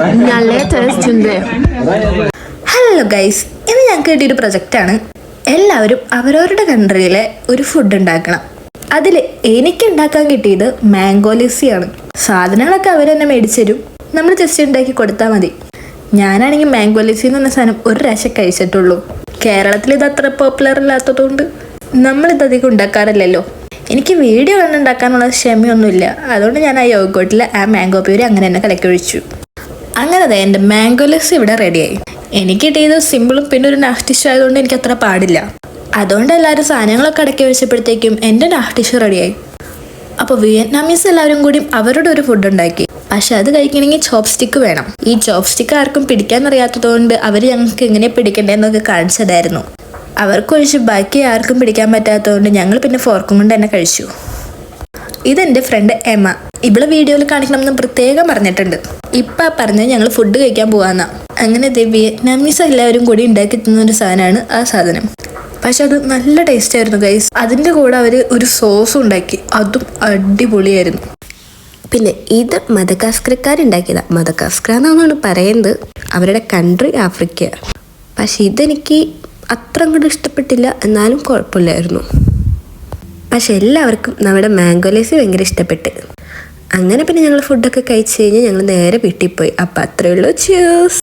നല്ല ടേസ്റ്റ് ഉണ്ട്. Hello guys, ഇത് ഞങ്ങൾക്ക് കിട്ടിയൊരു പ്രൊജക്റ്റാണ്. എല്ലാവരും അവരവരുടെ കൺട്രിയിലെ ഒരു ഫുഡ് ഉണ്ടാക്കണം. അതിൽ എനിക്ക് ഉണ്ടാക്കാൻ കിട്ടിയത് മാംഗോ ലിസിയാണ്. സാധനങ്ങളൊക്കെ അവർ തന്നെ മേടിച്ചു തരും, നമ്മൾ ജസ്റ്റ് ഉണ്ടാക്കി കൊടുത്താൽ മതി. ഞാനാണെങ്കിൽ മാംഗോ ലിസി എന്ന് പറഞ്ഞ സാധനം ഒരു പ്രാവശ്യം കഴിച്ചിട്ടുള്ളൂ. കേരളത്തിൽ ഇത് അത്ര പോപ്പുലർ അല്ലാത്തതുകൊണ്ട് നമ്മളിത് അധികം ഉണ്ടാക്കാറില്ലല്ലോ. എനിക്ക് വീഡിയോ കണ്ടുണ്ടാക്കാനുള്ള ക്ഷമയൊന്നുമില്ല. അതുകൊണ്ട് ഞാൻ ആ യോഗോട്ടിൽ ആ മാംഗോ പ്യൂരി അങ്ങനെ തന്നെ കലക്കി ഒഴിച്ചു. അങ്ങനെ എൻ്റെ മാംഗോ ലിസി ഇവിടെ റെഡിയായി. എനിക്ക് കിട്ടിയത് സിമ്പിളും പിന്നെ ഒരു നാഷ്ടിഷ് ആയതുകൊണ്ട് എനിക്ക് അത്ര പാടില്ല. അതുകൊണ്ട് എല്ലാവരും സാധനങ്ങളൊക്കെ അടക്കി വെച്ചപ്പോഴത്തേക്കും എൻ്റെ നാഷ്ടിഷ് റെഡിയായി. അപ്പോൾ വിയറ്റ്നാമീസ് എല്ലാവരും കൂടി അവരുടെ ഒരു ഫുഡ് ഉണ്ടാക്കി. പക്ഷെ അത് കഴിക്കണമെങ്കിൽ ചോപ്പ് സ്റ്റിക്ക് വേണം. ഈ ചോപ്പ് സ്റ്റിക്ക് ആർക്കും പിടിക്കാനറിയാത്തതുകൊണ്ട് അവർ ഞങ്ങൾക്ക് എങ്ങനെ പിടിക്കണ്ടേന്നൊക്കെ കാണിച്ചതായിരുന്നു. അവർക്കൊഴിച്ച് ബാക്കി ആർക്കും പിടിക്കാൻ പറ്റാത്തതുകൊണ്ട് ഞങ്ങൾ പിന്നെ ഫോർക്കും കൊണ്ട് തന്നെ കഴിച്ചു. ഇതെൻ്റെ ഫ്രണ്ട് എമ. ഇവിടെ വീഡിയോയിൽ കാണിക്കണമെന്ന് പ്രത്യേകം പറഞ്ഞിട്ടുണ്ട്. ഇപ്പം പറഞ്ഞത് ഞങ്ങൾ ഫുഡ് കഴിക്കാൻ പോകാമെന്നാ. അങ്ങനെ വിയറ്റ്നാമീസ് എല്ലാവരും കൂടി ഉണ്ടാക്കി തിന്ന ഒരു സാധനമാണ് ആ സാധനം. പക്ഷെ അത് നല്ല ടേസ്റ്റ് ആയിരുന്നു ഗൈസ്. അതിൻ്റെ കൂടെ അവർ ഒരു സോസും ഉണ്ടാക്കി, അതും അടിപൊളിയായിരുന്നു. പിന്നെ ഇത് മദഗാസ്കർക്കാരുണ്ടാക്കിയതാണ്. മദഗാസ്കർ എന്നാണ് പറയുന്നത്. അവരുടെ കൺട്രി ആഫ്രിക്ക. പക്ഷെ ഇതെനിക്ക് അത്ര അങ്ങോട്ട് ഇഷ്ടപ്പെട്ടില്ല, എന്നാലും കുഴപ്പമില്ലായിരുന്നു. പക്ഷെ എല്ലാവർക്കും നമ്മുടെ മാംഗോ ലേസി ഭയങ്കര ഇഷ്ടപ്പെട്ട്. അങ്ങനെ പിന്നെ ഞങ്ങൾ ഫുഡൊക്കെ കഴിച്ച് കഴിഞ്ഞ് ഞങ്ങൾ നേരെ വീട്ടിൽ പോയി. അപ്പം അത്രയേ ഉള്ളൂ. ചിയേഴ്സ്.